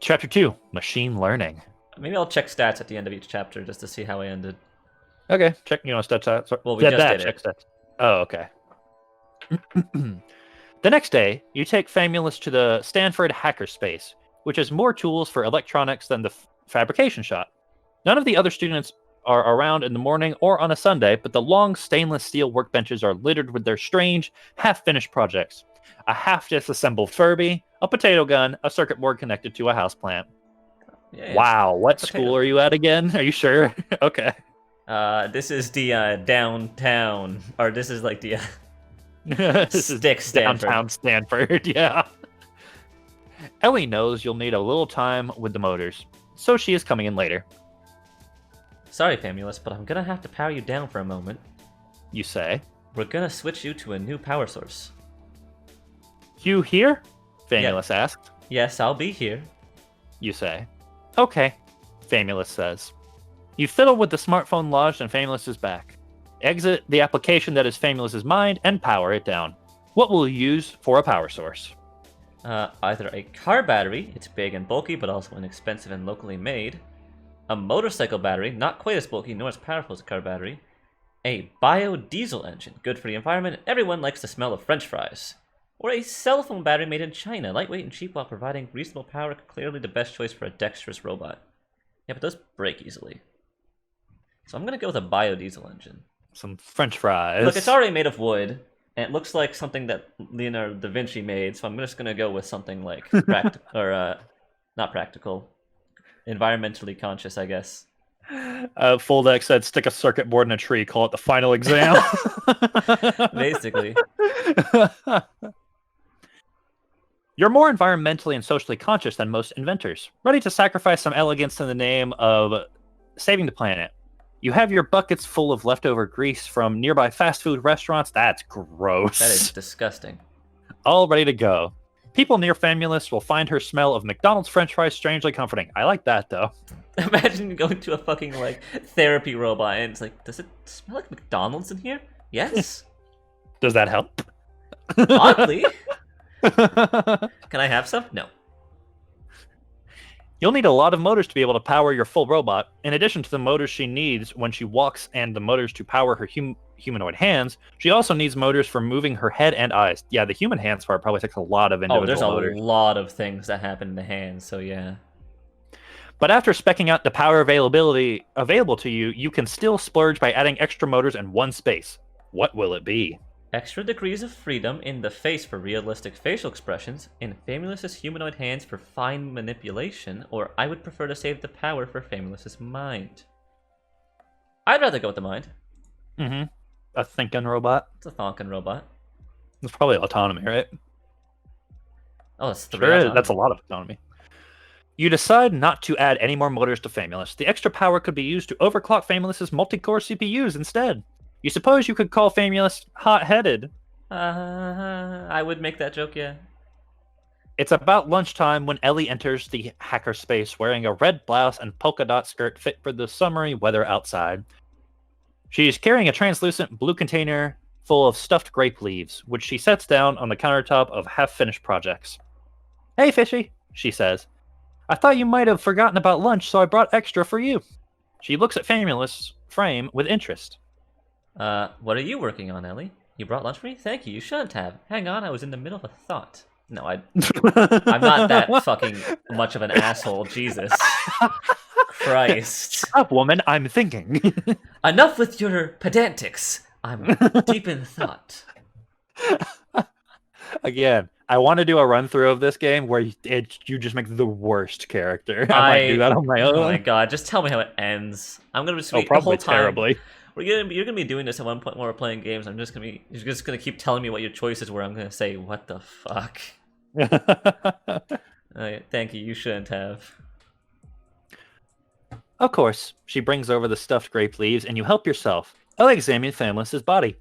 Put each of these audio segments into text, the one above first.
Chapter 2, Machine Learning. Maybe I'll check stats at the end of each chapter just to see how I ended. Okay, check, stats out. Well, we just did Check it. stats. Oh, okay. The next day, you take Famulus to the Stanford Hackerspace, which has more tools for electronics than the fabrication shop. None of the other students are around in the morning or on a Sunday, but the long stainless steel workbenches are littered with their strange, half-finished projects. A half-disassembled Furby, a potato gun, a circuit board connected to a houseplant. Yeah, Wow, what potato school are you at again? Are you sure? Okay. This is the downtown, or this is like the This is stick Stanford. downtown Stanford, yeah. Ellie knows you'll need a little time with the motors, so she is coming in later. Sorry, Famulus, but I'm gonna have to power you down for a moment. You say. We're gonna switch you to a new power source. You here? Famulus asked. Yes, I'll be here. You say. Okay, Famulus says. You fiddle with the smartphone lodged in Famulus's back. Exit the application that is Famulus's mind and power it down. What will you use for a power source? Either a car battery, it's big and bulky but also inexpensive and locally made. A motorcycle battery, not quite as bulky nor as powerful as a car battery. A biodiesel engine, good for the environment, everyone likes the smell of french fries. Or a cell phone battery made in China, lightweight and cheap while providing reasonable power, clearly the best choice for a dexterous robot. Yeah, but those break easily. So I'm gonna go with a biodiesel engine. Some french fries. Look, it's already made of wood, and it looks like something that Leonardo da Vinci made, so I'm just gonna go with something like not practical, environmentally conscious, I guess. Full deck said stick a circuit board in a tree, call it the final exam. Basically. You're more environmentally and socially conscious than most inventors, ready to sacrifice some elegance in the name of saving the planet. You have your buckets full of leftover grease from nearby fast food restaurants. That's gross. That is disgusting. All ready to go. People near Famulus will find her smell of McDonald's french fries strangely comforting. I like that, though. Imagine going to a fucking, like, therapy robot and it's like, does it smell like McDonald's in here? Yes. Does that help? Oddly. Can I have some? No. You'll need a lot of motors to be able to power your full robot. In addition to the motors she needs when she walks and the motors to power her humanoid hands, she also needs motors for moving her head and eyes. Yeah, the human hands part probably takes a lot of individual there's motors. A lot of things that happen in the hands, so yeah. But after specking out the power available to you, you can still splurge by adding extra motors in one space. What will it be? Extra degrees of freedom in the face for realistic facial expressions, in Famulus's humanoid hands for fine manipulation, or I would prefer to save the power for Famulus's mind. I'd rather go with the mind. Mm-hmm. A thinking robot. It's a thonkin robot. It's probably autonomy, right? Oh, that's 3 Sure is. autonomy. That's a lot of autonomy. You decide not to add any more motors to Famulus. The extra power could be used to overclock Famulus's multi-core CPUs instead. You suppose you could call Famulus hot-headed. I would make that joke, yeah. It's about lunchtime when Ellie enters the hackerspace wearing a red blouse and polka dot skirt fit for the summery weather outside. She's carrying a translucent blue container full of stuffed grape leaves, which she sets down on the countertop of half-finished projects. Hey, Fishy, she says. I thought you might have forgotten about lunch, so I brought extra for you. She looks at Famulus' frame with interest. What are you working on, Ellie? You brought lunch for me? Thank you, you shouldn't have. Hang on, I was in the middle of a thought. No, I'm not that fucking much of an asshole, Jesus. Christ. Stop, woman, I'm thinking. Enough with your pedantics. I'm deep in thought. Again, I want to do a run-through of this game where you just make the worst character. I might do that on my own. Oh my god, just tell me how it ends. I'm gonna just wait probably the whole time. terribly. You're gonna be doing this at one point when we're playing games. You're just gonna keep telling me what your choices were. I'm gonna say, what the fuck? Thank you. You shouldn't have. Of course, she brings over the stuffed grape leaves, and you help yourself. I'll examine Famulus's body.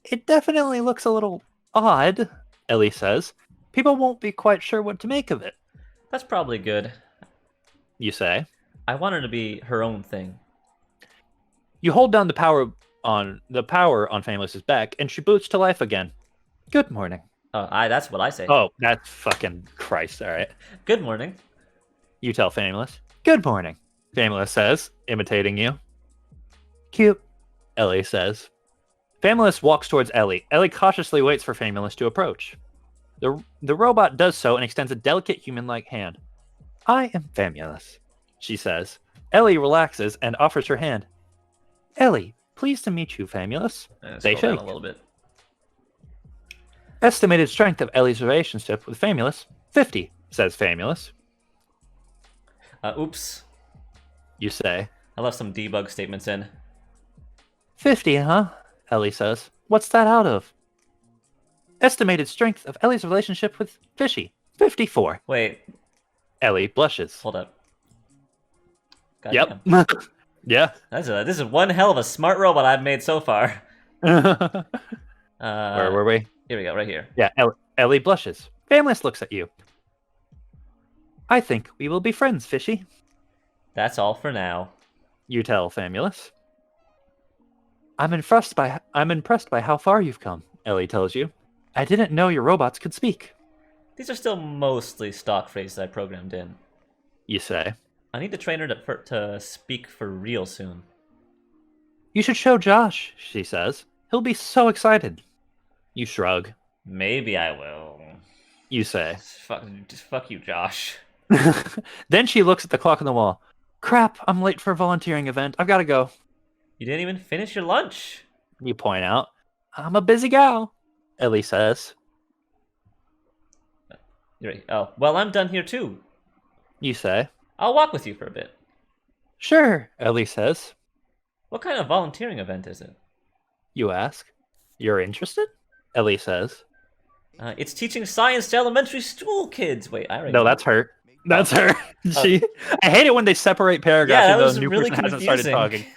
It definitely looks a little odd, Ellie says. People won't be quite sure what to make of it. That's probably good. You say. I want her to be her own thing. You hold down the power on Famulus's back, and she boots to life again. Good morning. That's what I say. Oh, that's fucking Christ! All right. Good morning. You tell Famulus. Good morning, Famulus says, imitating you. Cute, Ellie says. Famulus walks towards Ellie. Ellie cautiously waits for Famulus to approach. The robot does so and extends a delicate human-like hand. I am Famulus, she says. Ellie relaxes and offers her hand. Ellie, pleased to meet you, Famulus. They Scroll down shake. a little bit. Estimated strength of Ellie's relationship with Famulus, 50, says Famulus. Oops. You say. I left some debug statements in. 50, huh? Ellie says. What's that out of? Estimated strength of Ellie's relationship with Fishy, 54. Wait, Ellie blushes. hold up. Yep. Goddamn. Yeah. This is one hell of a smart robot I've made so far. Where were we? Here we go, right here. Yeah, Ellie blushes. Famulus looks at you. I think we will be friends, Fishy. That's all for now. You tell Famulus. I'm impressed by how far you've come, Ellie tells you. I didn't know your robots could speak. These are still mostly stock phrases I programmed in. You say. I need to train her to speak for real soon. You should show Josh, she says. He'll be so excited. You shrug. Maybe I will. You say. Fuck you, Josh. Then she looks at the clock on the wall. Crap, I'm late for a volunteering event. I've got to go. You didn't even finish your lunch. You point out. I'm a busy gal, Ellie says. You're right. Oh, well, I'm done here too. You say. I'll walk with you for a bit. Sure, Ellie says. What kind of volunteering event is it? You ask. You're interested? Ellie says. It's teaching science to elementary school kids. Wait, I already No, know. that's her. That's her. I hate it when they separate paragraphs Yeah, that even though was a new really person hasn't started confusing. talking.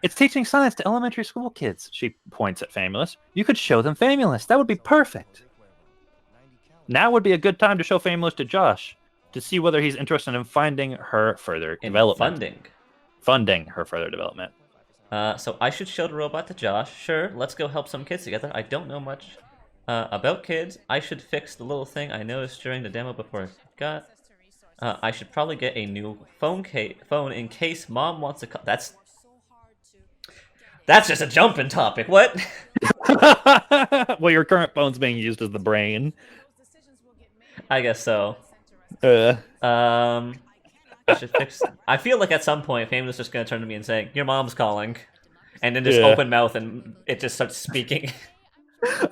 It's teaching science to elementary school kids, she points at Famulus. You could show them Famulus. That would be perfect. Now would be a good time to show Famulus to Josh, to see whether he's interested in finding her further development. Funding her further development. So I should show the robot to Josh. Sure, let's go help some kids together. I don't know much about kids. I should fix the little thing I noticed during the demo before I forgot. I should probably get a new phone in case Mom wants to call. That's just a jumping topic. What? Well, your current phone's being used as the brain. I guess so. Uh, I should fix. I feel like at some point, Famous is just gonna turn to me and say, "Your mom's calling," and then just open mouth and it just starts speaking.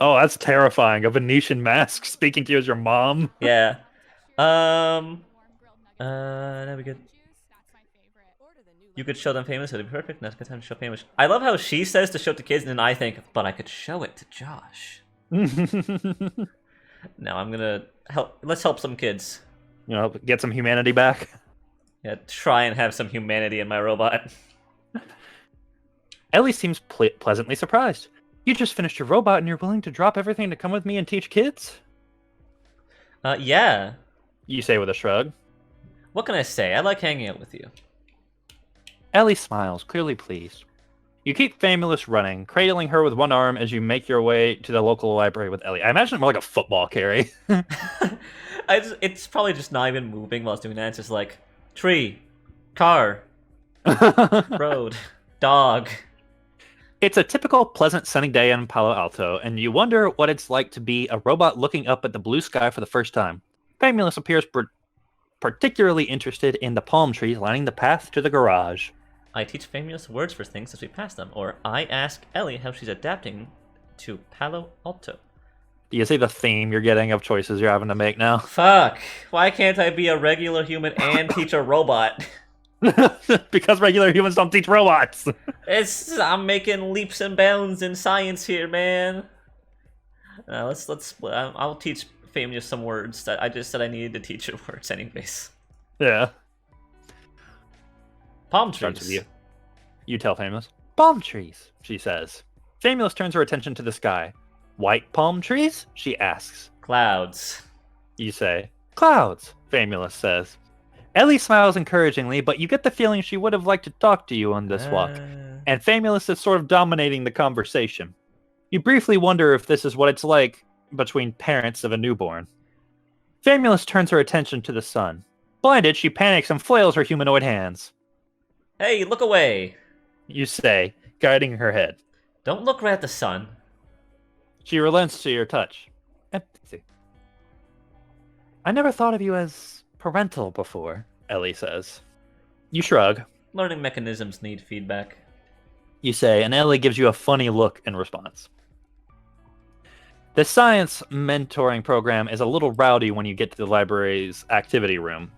Oh, that's terrifying. A Venetian mask speaking to you as your mom. Yeah. That'd be good. You could show them Famous, it'd be perfect. That's a good time to show Famous. I love how she says to show it to kids, and then I think, but I could show it to Josh. Now I'm gonna help. Let's help some kids. You know, get some humanity back. Yeah, try and have some humanity in my robot. Ellie seems pleasantly surprised. You just finished your robot and you're willing to drop everything to come with me and teach kids? Yeah. You say with a shrug. What can I say? I like hanging out with you. Ellie smiles, clearly pleased. You keep Famulus running, cradling her with one arm as you make your way to the local library with Ellie. I imagine it more like a football carry. It's probably just not even moving while it's doing that. It's just like, tree, car, road, dog. It's a typical pleasant sunny day in Palo Alto, and you wonder what it's like to be a robot looking up at the blue sky for the first time. Famulus appears particularly interested in the palm trees lining the path to the garage. I teach Famous words for things as we pass them, or I ask Ellie how she's adapting to Palo Alto. Do you see the theme you're getting of choices you're having to make now? Fuck. Why can't I be a regular human and teach a robot? Because regular humans don't teach robots. I'm making leaps and bounds in science here, man. I'll teach Famous some words that I just said I needed to teach her words anyways. Yeah. Palm Starts trees. with you. You tell Famous. Palm trees, she says. Famous turns her attention to the sky. White palm trees? She asks. Clouds. You say. Clouds, Famulus says. Ellie smiles encouragingly, but you get the feeling she would have liked to talk to you on this walk, and Famulus is sort of dominating the conversation. You briefly wonder if this is what it's like between parents of a newborn. Famulus turns her attention to the sun. Blinded, she panics and flails her humanoid hands. Hey, look away! You say, guiding her head. Don't look right at the sun. She relents to your touch. Empathy. I never thought of you as parental before, Ellie says. You shrug. Learning mechanisms need feedback. You say, and Ellie gives you a funny look in response. The science mentoring program is a little rowdy when you get to the library's activity room.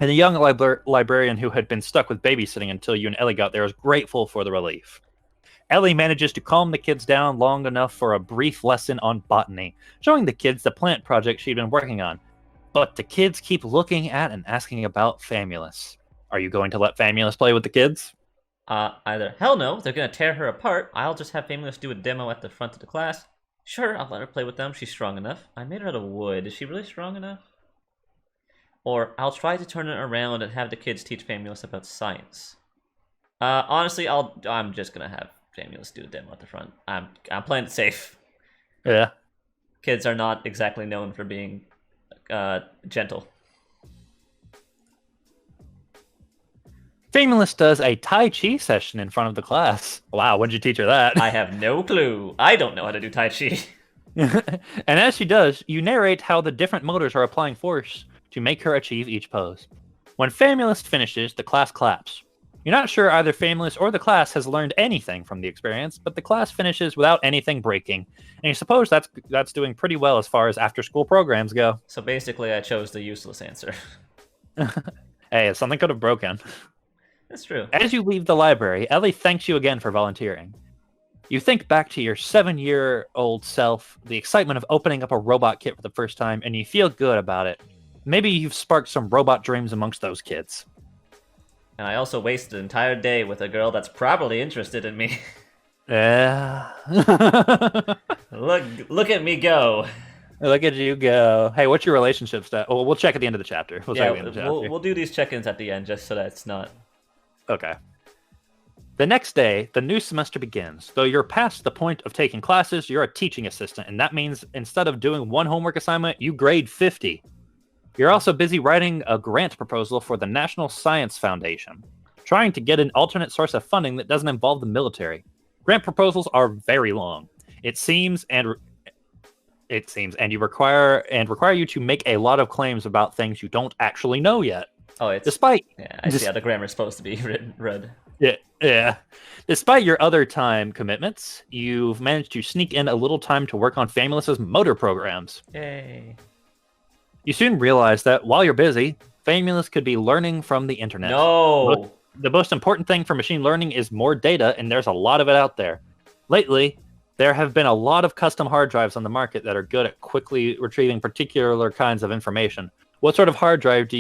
And the young librarian who had been stuck with babysitting until you and Ellie got there is grateful for the relief. Ellie manages to calm the kids down long enough for a brief lesson on botany, showing the kids the plant project she'd been working on. But the kids keep looking at and asking about Famulus. Are you going to let Famulus play with the kids? Either hell no, they're gonna tear her apart. I'll just have Famulus do a demo at the front of the class. Sure, I'll let her play with them. She's strong enough. I made her out of wood. Is she really strong enough? Or I'll try to turn it around and have the kids teach Famulus about science. Honestly, I'm just gonna have Famulus do a demo at the front. I'm playing it safe. Yeah. Kids are not exactly known for being gentle. Famulus does a Tai Chi session in front of the class. Wow, when did you teach her that? I have no clue. I don't know how to do Tai Chi. And as she does, you narrate how the different motors are applying force to make her achieve each pose. When Famulus finishes, the class claps. You're not sure either Famulus or the class has learned anything from the experience, but the class finishes without anything breaking. And you suppose that's doing pretty well as far as after-school programs go. So basically, I chose the useless answer. Hey, something could have broken. That's true. As you leave the library, Ellie thanks you again for volunteering. You think back to your 7-year-old self, the excitement of opening up a robot kit for the first time, and you feel good about it. Maybe you've sparked some robot dreams amongst those kids. And I also wasted an entire day with a girl that's probably interested in me. Yeah. Look at me go. Look at you go. Hey, what's your relationship stat? Oh, we'll check at the end of the chapter. We'll do these check-ins at the end just so that it's not... Okay. The next day, the new semester begins. Though you're past the point of taking classes, you're a teaching assistant, and that means instead of doing one homework assignment, you grade 50. You're also busy writing a grant proposal for the National Science Foundation, trying to get an alternate source of funding that doesn't involve the military. Grant proposals are very long. It seems, and require you to make a lot of claims about things you don't actually know yet. Oh, it's... Despite... Yeah, I see how the grammar's supposed to be read. Yeah. Despite your other time commitments, you've managed to sneak in a little time to work on Famulus's motor programs. Yay. You soon realize that while you're busy, Famulus could be learning from the internet. No! The most important thing for machine learning is more data, and there's a lot of it out there. Lately, there have been a lot of custom hard drives on the market that are good at quickly retrieving particular kinds of information. What sort of hard drive did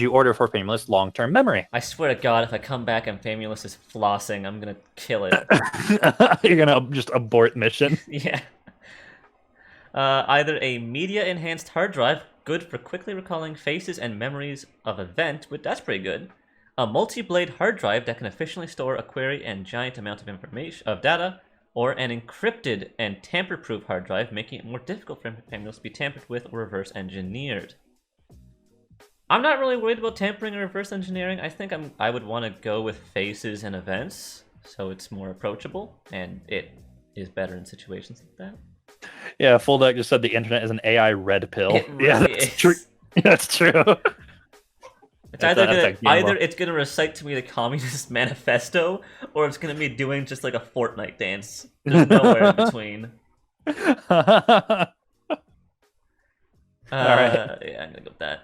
you order for Famulus long-term memory? I swear to God, if I come back and Famulus is flossing, I'm gonna kill it. You're gonna just abort mission. Yeah. Either a media-enhanced hard drive, good for quickly recalling faces and memories of event, but that's pretty good. A multi-blade hard drive that can efficiently store a query and giant amount of data, or an encrypted and tamper-proof hard drive, making it more difficult for Famulus to be tampered with or reverse engineered. I'm not really worried about tampering or reverse engineering. I think I would want to go with faces and events, so it's more approachable, and it is better in situations like that. Yeah, Full Deck just said the internet is an AI red pill. Really yeah, that's true. That's true. It's either it's gonna recite to me the Communist Manifesto, or it's gonna be doing just like a Fortnite dance. There's nowhere in between. All right. Yeah, I'm gonna go with that.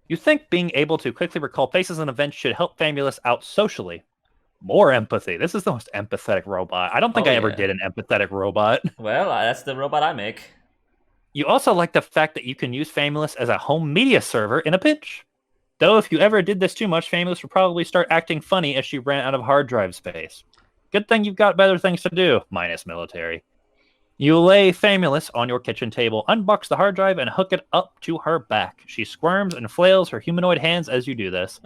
You think being able to quickly recall faces and events should help Famulus out socially. More empathy. This is the most empathetic robot. I don't think I ever did an empathetic robot. Well, that's the robot I make. You also like the fact that you can use Famulus as a home media server in a pinch. Though if you ever did this too much, Famulus would probably start acting funny as she ran out of hard drive space. Good thing you've got better things to do, minus military. You lay Famulus on your kitchen table, unbox the hard drive, and hook it up to her back. She squirms and flails her humanoid hands as you do this.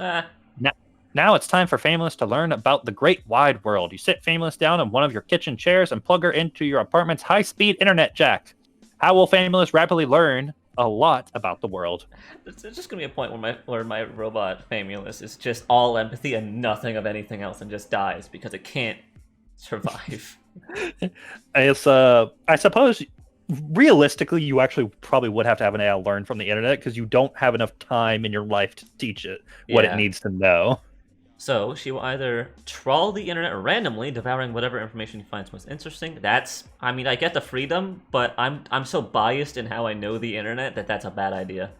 Now it's time for Famulus to learn about the great wide world. You sit Famulus down on one of your kitchen chairs and plug her into your apartment's high-speed internet jack. How will Famulus rapidly learn a lot about the world. There's just gonna be a point where my robot Famulus is just all empathy and nothing of anything else, and just dies because it can't survive. I suppose realistically, you actually probably would have to have an AI learn from the internet because you don't have enough time in your life to teach it what it needs to know. So she will either trawl the internet randomly, devouring whatever information she finds most interesting. I mean, I get the freedom, but I'm so biased in how I know the internet that that's a bad idea.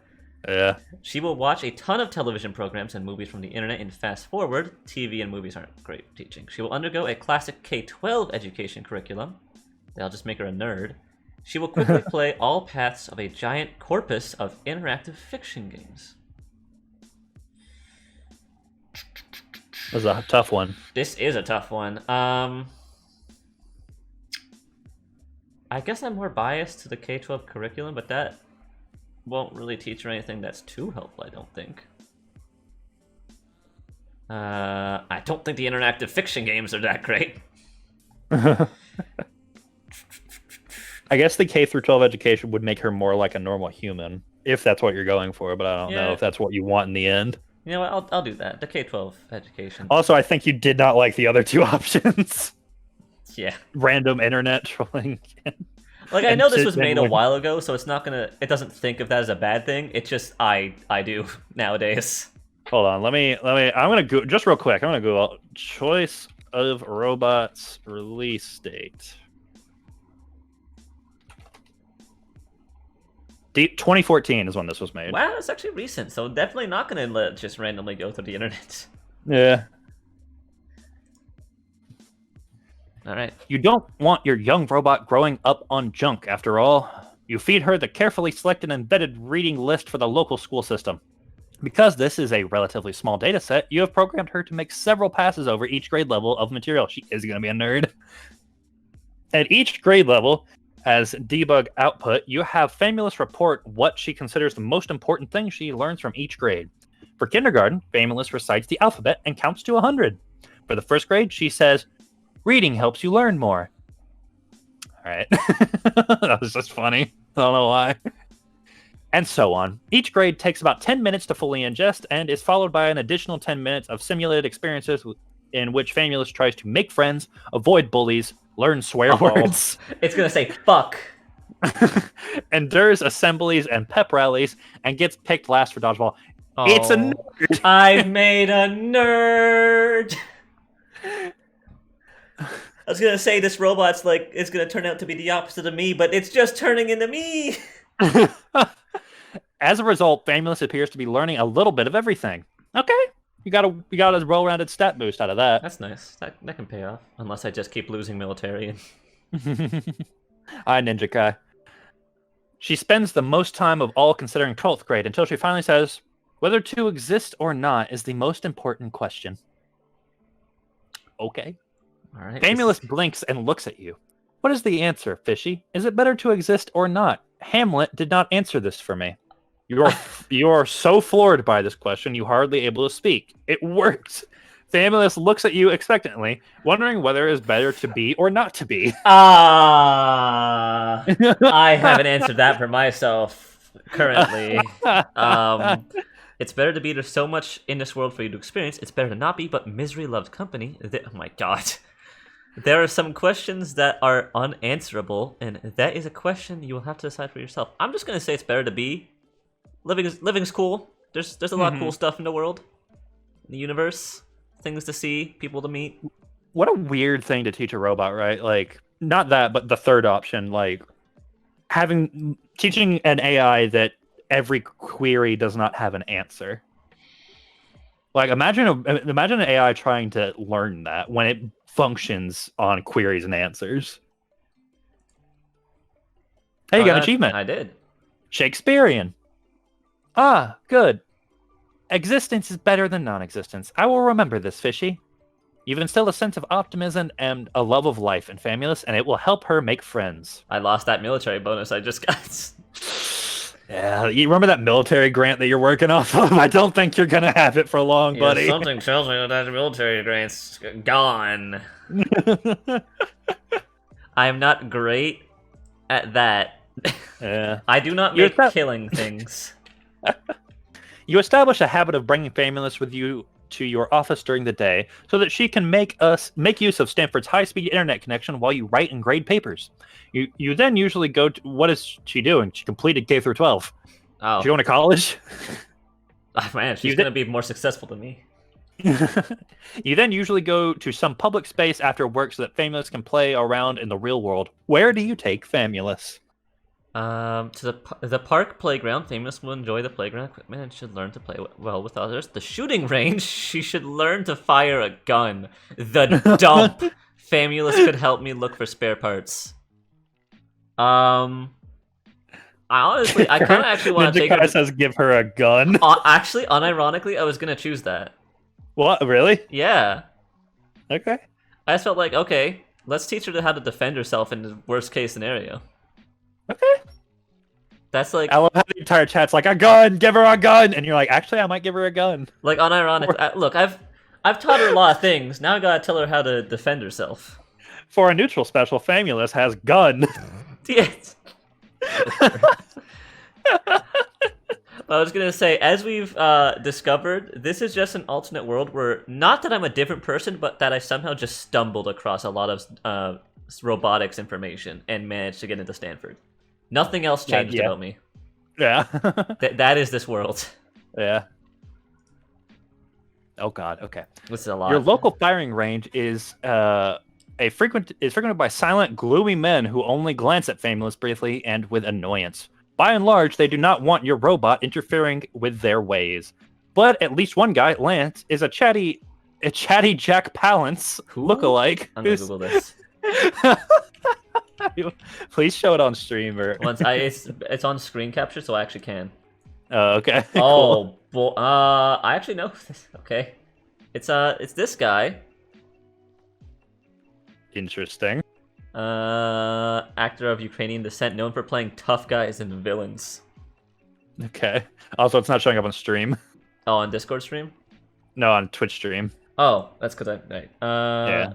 Yeah. She will watch a ton of television programs and movies from the internet in fast forward. TV and movies aren't great teaching. She will undergo a classic K-12 education curriculum. That'll just make her a nerd. She will quickly play all paths of a giant corpus of interactive fiction games. This is a tough one. This is a tough one. I guess I'm more biased to the K-12 curriculum, but that won't really teach her anything that's too helpful, I don't think. I don't think the interactive fiction games are that great. I guess the K through 12 education would make her more like a normal human, if that's what you're going for, but I don't know if that's what you want in the end. You know what, I'll do that. The K-12 education. Also, I think you did not like the other two options. Yeah. Random internet trolling. Like, I know this was made a while ago, so it doesn't think of that as a bad thing. It's just, I do nowadays. Hold on, I'm gonna go, just real quick, I'm gonna Google choice of robots release date. 2014 is when this was made. Wow, it's actually recent, so definitely not gonna let it just randomly go through the internet. Yeah. Alright. You don't want your young robot growing up on junk, after all. You feed her the carefully selected and vetted reading list for the local school system. Because this is a relatively small data set, you have programmed her to make several passes over each grade level of material. She is going to be a nerd. At each grade level, as debug output, you have Famulus report what she considers the most important thing she learns from each grade. For kindergarten, Famulus recites the alphabet and counts to 100. For the first grade, she says, reading helps you learn more. All right. That was just funny. I don't know why. And so on. Each grade takes about 10 minutes to fully ingest and is followed by an additional 10 minutes of simulated experiences in which Famulus tries to make friends, avoid bullies, learn swear words. It's going to say fuck. Endures assemblies and pep rallies and gets picked last for dodgeball. Oh, it's a nerd. I've made a nerd. I was going to say this robot's like, it's going to turn out to be the opposite of me, but it's just turning into me. As a result, Famulus appears to be learning a little bit of everything. Okay. You got a well-rounded stat boost out of that. That's nice. That can pay off. Unless I just keep losing military. I Ninja Kai. She spends the most time of all considering 12th grade until she finally says, whether to exist or not is the most important question. Okay. All right. Famulus blinks and looks at you. What is the answer, Fishy? Is it better to exist or not? Hamlet did not answer this for me. You are so floored by this question, you hardly able to speak. It works. Famulus looks at you expectantly, wondering whether it is better to be or not to be. I haven't answered that for myself currently. It's better to be. There's so much in this world for you to experience. It's better to not be, but misery loves company. Oh my god. There are some questions that are unanswerable, and that is a question you will have to decide for yourself. I'm just going to say it's better to be. Living is cool. There's a lot of cool stuff in the world, in the universe, things to see, people to meet. What a weird thing to teach a robot, right? Like, not that, but the third option, like teaching an AI that every query does not have an answer. Like, imagine an AI trying to learn that when it functions on queries and answers. Hey, you got an achievement. I did. Shakespearean. Ah, good. Existence is better than non-existence. I will remember this, Fishy. You've instilled a sense of optimism and a love of life in Famulus, and it will help her make friends. I lost that military bonus I just got. Yeah, you remember that military grant that you're working off of? I don't think you're going to have it for long, buddy. Something tells me that military grant's gone. I am not great at that, Yeah. I do not You're make not- killing things. You establish a habit of bringing Famulus with you to your office during the day so that she can make use of Stanford's high-speed internet connection while you write and grade papers. You then usually go to, what is she doing? She completed K through 12. Oh. She going to college? Oh, man, she's going to be more successful than me. You then usually go to some public space after work so that Famulus can play around in the real world. Where do you take Famulus? To the park playground. Famous will enjoy the playground equipment and should learn to play well with others. The shooting range. She should learn to fire a gun. The dump. Famulus could help me look for spare parts. I kind of actually want to take her. Says give her a gun. Actually, unironically, I was gonna choose that. What? Really? Yeah. Okay. I just felt like, okay, let's teach her how to defend herself in the worst case scenario. Okay. That's like, I love how the entire chat's like, a gun, give her a gun, and you're like, actually, I might give her a gun. like unironic. Look, I've taught her a lot of things. Now I gotta tell her how to defend herself. For a neutral special, Famulus has gun. Yes. I was gonna say, as we've discovered, this is just an alternate world where not that I'm a different person, but that I somehow just stumbled across a lot of robotics information and managed to get into Stanford. Nothing else changed about me. Yeah. That is this world. Yeah. Oh God. Okay. This is a lot. Your local firing range is frequented by silent, gloomy men who only glance at Famulus briefly and with annoyance. By and large, they do not want your robot interfering with their ways. But at least one guy, Lance, is a chatty Jack Palance lookalike. I'm gonna Google this. Please show it on stream or it's on screen capture, so I actually can. Oh, okay. Oh, I actually know this. Okay, it's this guy. Interesting. Actor of Ukrainian descent, known for playing tough guys and villains. Okay. Also, it's not showing up on stream. Oh, on Discord stream? No, on Twitch stream. Oh, that's because I. Right. Yeah.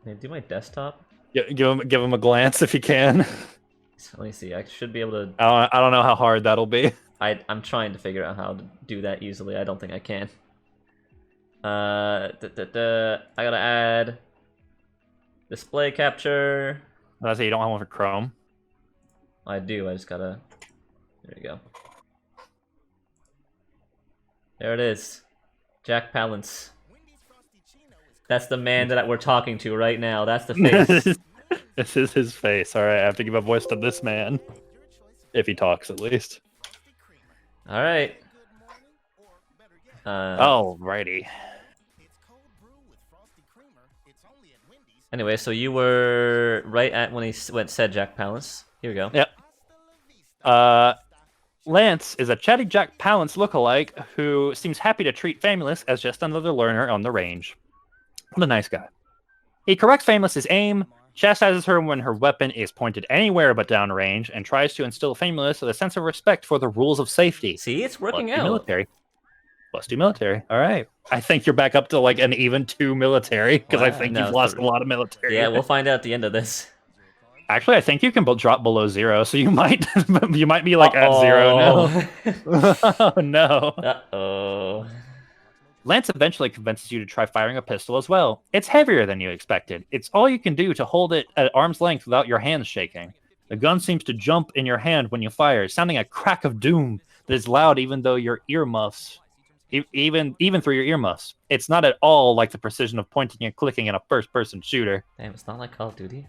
Can I do my desktop? Give him a glance if you can. Let me see. I should be able to. I don't know how hard that'll be. I'm trying to figure out how to do that easily. I don't think I can. I gotta add display capture. I say you don't have one for Chrome. I do. I just gotta. There we go. There it is. Jack Palance. That's the man that we're talking to right now. That's the face. This is his face. All right, I have to give a voice to this man. If he talks, at least. All right. Alrighty. Anyway, so you were right at when he said Jack Palance. Here we go. Yep. Lance is a chatty Jack Palance lookalike who seems happy to treat Famulus as just another learner on the range. What a nice guy. He corrects Famulus's aim, chastises her when her weapon is pointed anywhere but downrange, and tries to instill Famulus with a sense of respect for the rules of safety. See, it's working out. Military. +2 military. All right. I think you're back up to like an even 2 military because I think you've lost a lot of military. Yeah, we'll find out at the end of this. Actually, I think you can drop below 0, so you might be like at 0 now. Oh no. Uh-oh. Lance eventually convinces you to try firing a pistol as well. It's heavier than you expected. It's all you can do to hold it at arm's length without your hands shaking. The gun seems to jump in your hand when you fire, sounding a crack of doom that is loud even through your earmuffs. Even through your earmuffs. It's not at all like the precision of pointing and clicking in a first-person shooter. Damn, it's not like Call of Duty.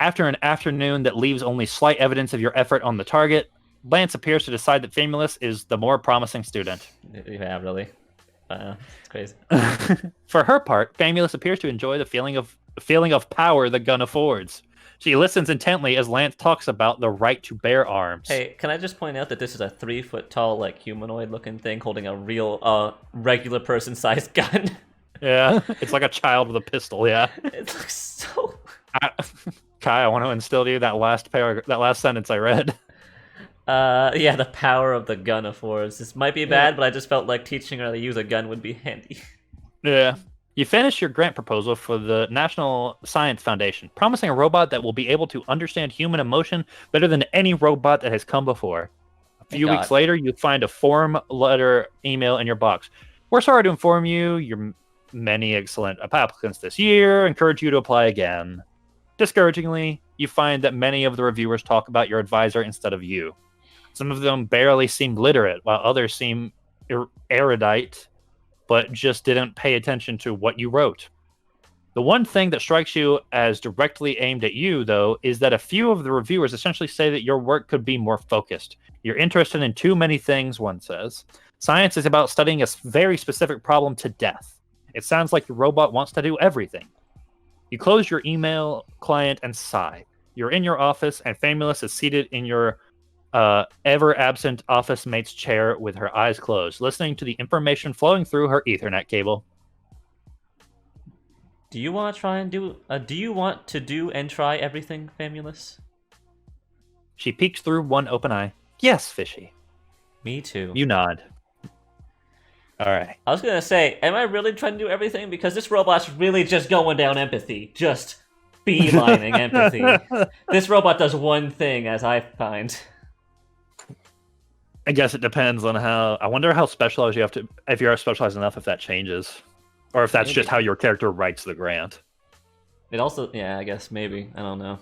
After an afternoon that leaves only slight evidence of your effort on the target, Lance appears to decide that Famulus is the more promising student. Yeah, really. It's crazy. For her part, Famulus appears to enjoy the feeling of power the gun affords. She listens intently as Lance talks about the right to bear arms. Hey, can I just point out that this is a 3-foot-tall, like, humanoid-looking thing holding a real, regular person-sized gun? Yeah, it's like a child with a pistol. Yeah, it looks so. Kai, I want to instill to you that last sentence I read. Yeah, the power of the gun affords. This might be bad, but I just felt like teaching her how to use a gun would be handy. Yeah. You finish your grant proposal for the National Science Foundation, promising a robot that will be able to understand human emotion better than any robot that has come before. A Thank few weeks God. later, you find a form letter email in your box. We're sorry to inform you, your many excellent applicants this year. Encourage you to apply again. Discouragingly, you find that many of the reviewers talk about your advisor instead of you. Some of them barely seem literate, while others seem erudite, but just didn't pay attention to what you wrote. The one thing that strikes you as directly aimed at you, though, is that a few of the reviewers essentially say that your work could be more focused. You're interested in too many things, one says. Science is about studying a very specific problem to death. It sounds like your robot wants to do everything. You close your email client and sigh. You're in your office, and Famulus is seated in your ever-absent office mate's chair with her eyes closed, listening to the information flowing through her Ethernet cable. Do you want to try and do? Do you want to do and try everything, Famulus? She peeks through one open eye. Yes, Fishy. Me too. You nod. All right. I was gonna say, am I really trying to do everything? Because this robot's really just going down empathy, just beelining empathy. This robot does one thing, as I find. I guess it depends on how. I wonder how specialized you have to. If you're specialized enough, if that changes, or if that's Maybe. just how your character writes the grant. It also, yeah, I guess maybe. I don't know.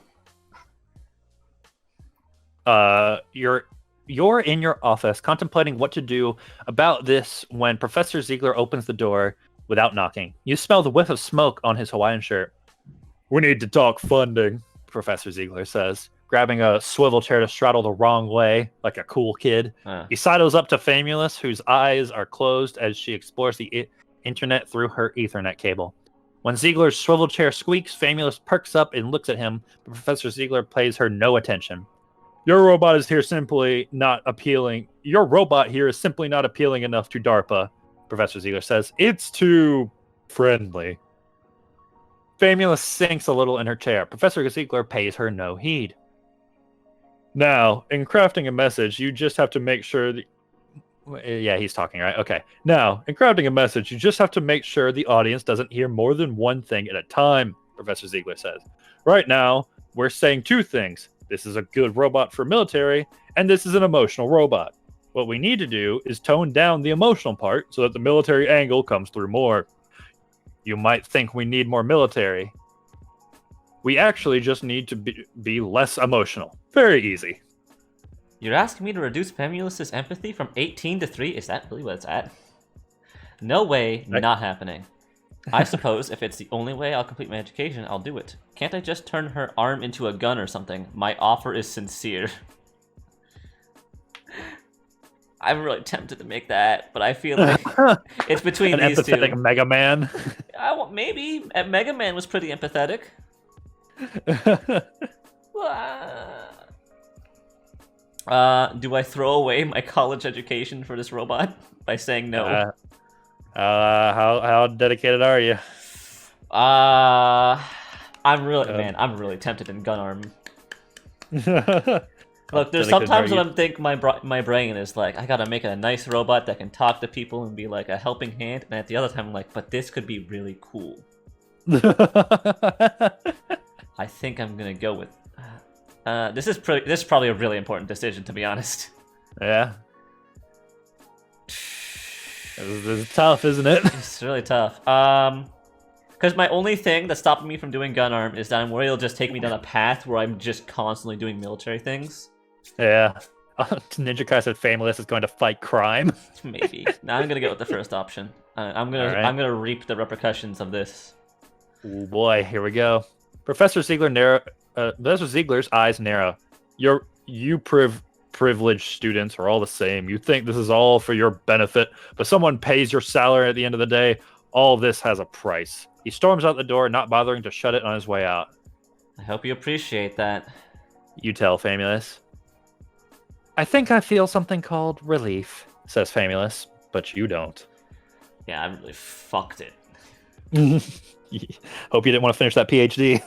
You're in your office contemplating what to do about this when Professor Ziegler opens the door without knocking. You smell the whiff of smoke on his Hawaiian shirt. We need to talk funding, Professor Ziegler says, grabbing a swivel chair to straddle the wrong way, like a cool kid. He sidles up to Famulus, whose eyes are closed as she explores the internet through her Ethernet cable. When Ziegler's swivel chair squeaks, Famulus perks up and looks at him, but Professor Ziegler pays her no attention. Your robot is here simply not appealing. Your robot here is simply not appealing enough to DARPA, Professor Ziegler says. It's too friendly. Famulus sinks a little in her chair. Professor Ziegler pays her no heed. Now, in crafting a message, you just have to make sure that... Yeah, he's talking, right? Okay. Now, in crafting a message, you just have to make sure the audience doesn't hear more than one thing at a time, Professor Ziegler says. Right now, we're saying two things. This is a good robot for military, and this is an emotional robot. What we need to do is tone down the emotional part so that the military angle comes through more. You might think we need more military. We actually just need to be less emotional. Very easy. You're asking me to reduce Famulus' empathy from 18 to 3? Is that really what it's at? No way, not happening. I suppose if it's the only way I'll complete my education, I'll do it. Can't I just turn her arm into a gun or something? My offer is sincere. I'm really tempted to make that, but I feel like it's between An these empathetic two. Mega Man. Maybe. Mega Man was pretty empathetic. Do I throw away my college education for this robot by saying no? How dedicated are you? I'm really tempted in gun arm. Look, there's sometimes when I'm thinking my brain is like, I gotta make a nice robot that can talk to people and be like a helping hand, and at the other time I'm like, but this could be really cool. I think I'm gonna go with. This is probably a really important decision, to be honest. Yeah. This is tough, isn't it? It's really tough. Because my only thing that's stopping me from doing gun arm is that I'm worried it'll just take me down a path where I'm just constantly doing military things. Yeah. Ninja Kaisen Famulus is going to fight crime. Maybe. No, I'm gonna go with the first option. I'm gonna reap the repercussions of this. Oh boy, here we go. Professor Ziegler's eyes narrow. You privileged students are all the same. You think this is all for your benefit, but someone pays your salary at the end of the day. All this has a price. He storms out the door, not bothering to shut it on his way out. I hope you appreciate that. You tell Famulus. I think I feel something called relief, says Famulus, but you don't. Yeah, I really fucked it. Hope you didn't want to finish that PhD.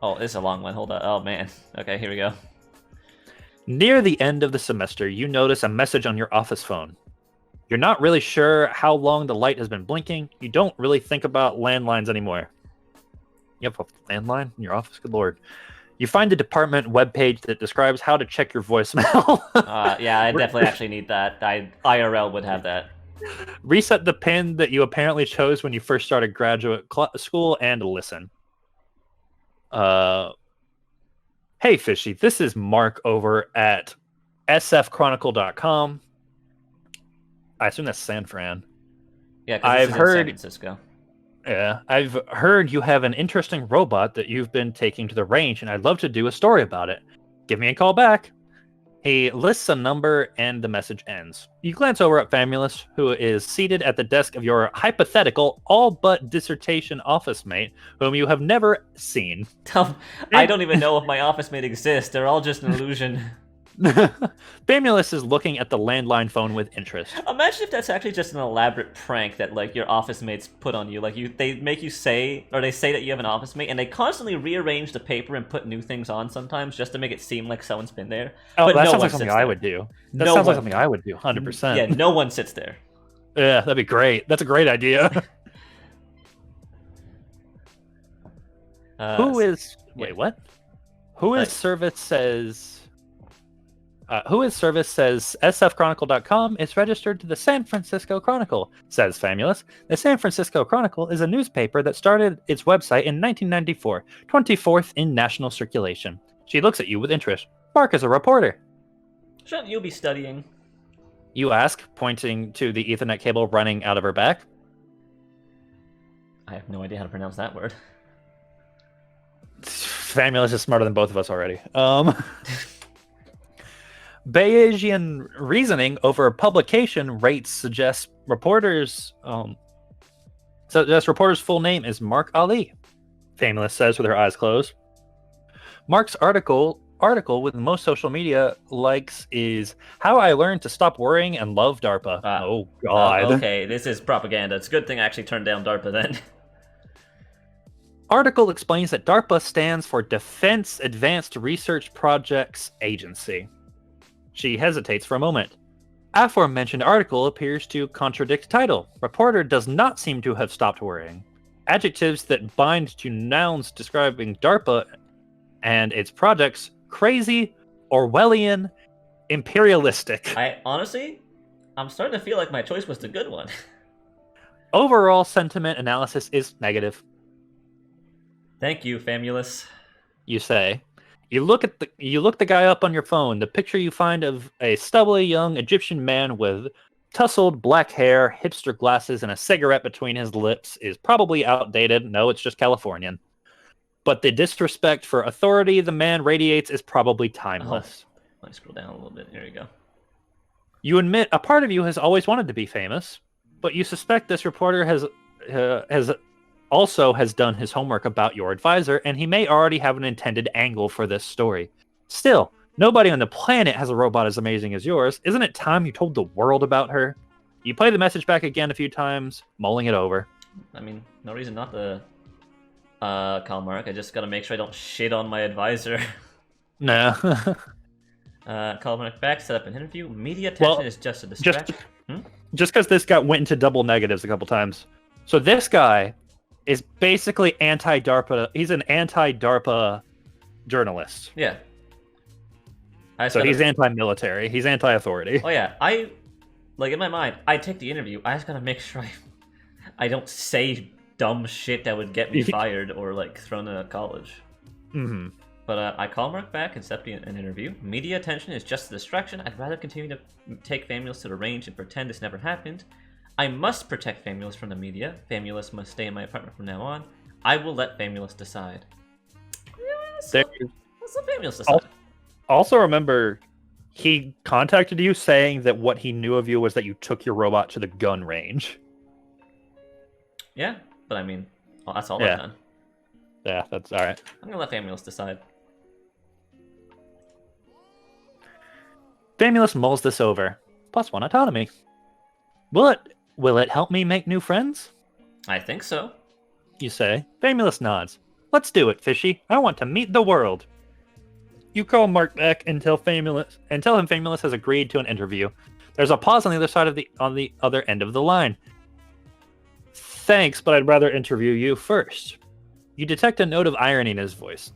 Oh, it's a long one. Hold on. Oh, man. Okay, here we go. Near the end of the semester, you notice a message on your office phone. You're not really sure how long the light has been blinking. You don't really think about landlines anymore. You have a landline in your office? Good lord. You find the department webpage that describes how to check your voicemail. Yeah, I definitely actually need that. IRL would have that. Reset the pin that you apparently chose when you first started graduate school and listen. Hey, Fishy, this is Mark over at sfchronicle.com. I assume that's San Fran. Yeah, because this is in San Francisco. Yeah, I've heard you have an interesting robot that you've been taking to the range, and I'd love to do a story about it. Give me a call back. He lists a number, and the message ends. You glance over at Famulus, who is seated at the desk of your hypothetical, all-but dissertation office mate, whom you have never seen. I don't even know if my office mate exists. They're all just an illusion. Famulus is looking at the landline phone with interest. Imagine if that's actually just an elaborate prank that like your office mates put on you. Like they make you say, or they say that you have an office mate, and they constantly rearrange the paper and put new things on sometimes just to make it seem like someone's been there. Oh, but that no sounds one like something sits I there. would do. That No sounds like one- something I would do, 100%. Yeah, no one sits there. Yeah, that'd be great. That's a great idea. Who is... Wait, what? Who is service says... Who is service says sfchronicle.com is registered to the San Francisco Chronicle, says Famulus. The San Francisco Chronicle is a newspaper that started its website in 1994, 24th in national circulation. She looks at you with interest. Mark is a reporter. Shouldn't you be studying? You ask, pointing to the Ethernet cable running out of her back. I have no idea how to pronounce that word. Famulus is smarter than both of us already. Bayesian reasoning over publication rates suggests reporter's full name is Mark Ali. Famulus says with her eyes closed. Mark's article with most social media likes is How I Learned to Stop Worrying and Love DARPA. Oh god. Okay, this is propaganda. It's a good thing I actually turned down DARPA then. Article explains that DARPA stands for Defense Advanced Research Projects Agency. She hesitates for a moment. Aforementioned article appears to contradict title. Reporter does not seem to have stopped worrying. Adjectives that bind to nouns describing DARPA and its projects: crazy, Orwellian, imperialistic. I'm starting to feel like my choice was the good one. Overall sentiment analysis is negative. Thank you, Famulus. You say. You look the guy up on your phone. The picture you find of a stubbly young Egyptian man with tousled black hair, hipster glasses, and a cigarette between his lips is probably outdated. No, it's just Californian. But the disrespect for authority the man radiates is probably timeless. Let me scroll down a little bit. Here we go. You admit a part of you has always wanted to be famous, but you suspect this reporter has done his homework about your advisor, and he may already have an intended angle for this story. Still, nobody on the planet has a robot as amazing as yours. Isn't it time you told the world about her? You play the message back again a few times, mulling it over. I mean, no reason not to call Mark. I just gotta make sure I don't shit on my advisor. Nah. Call Mark back, set up an interview. Media attention is just a distraction. Just because this guy went into double negatives a couple times. So this guy is basically anti-DARPA. He's an anti-DARPA journalist. Yeah. So he's anti-military. He's anti-authority. Oh yeah, in my mind, I take the interview. I just gotta make sure I don't say dumb shit that would get me fired or like thrown out of college. Mm-hmm. But I call Mark back and set an interview. Media attention is just a distraction. I'd rather continue to take Famulus to the range and pretend this never happened. I must protect Famulus from the media. Famulus must stay in my apartment from now on. I will let Famulus decide. Let's let Famulus decide. Also remember, he contacted you saying that what he knew of you was that you took your robot to the gun range. Yeah, but I mean, that's all I've done. Yeah, that's alright. I'm gonna let Famulus decide. Famulus mulls this over. +1 autonomy. Will it help me make new friends? I think so. You say. Famulus nods. Let's do it, Fishy. I want to meet the world. You call Mark back and tell him Famulus has agreed to an interview. There's a pause on the other side of the other end of the line. Thanks, but I'd rather interview you first. You detect a note of irony in his voice.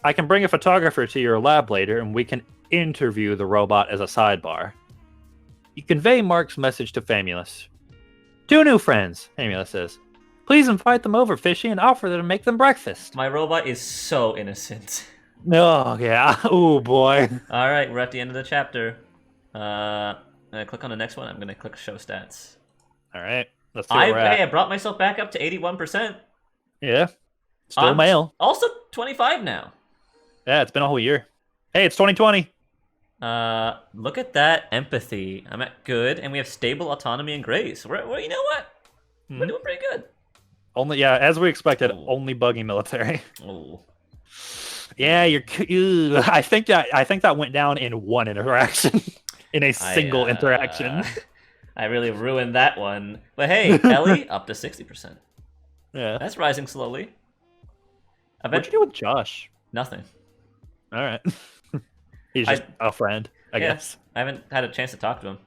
I can bring a photographer to your lab later, and we can interview the robot as a sidebar. You convey Mark's message to Famulus. 2 new friends, Famulus says. Please invite them over, Fishy, and offer to make them breakfast. My robot is so innocent. Oh, yeah. Oh, boy. Alright, we're at the end of the chapter. I'm gonna click on the next one. I'm gonna click show stats. All right. Let's see where we're at. I brought myself back up to 81%. Yeah. Still male. Also 25 now. Yeah, it's been a whole year. Hey, it's 2020. Look at that empathy. I'm at good, and we have stable autonomy and grace. Well, you know what? We're doing pretty good. Only, yeah, as we expected, only buggy military. Oh. Yeah, I think that went down in one interaction, in a single interaction. I really ruined that one. But hey, Ellie up to 60%. Yeah, that's rising slowly. What'd you do with Josh? Nothing. All right, he's just a friend, I guess. I haven't had a chance to talk to him.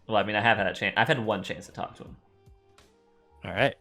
Well, I mean, I have had a chance. I've had one chance to talk to him. All right.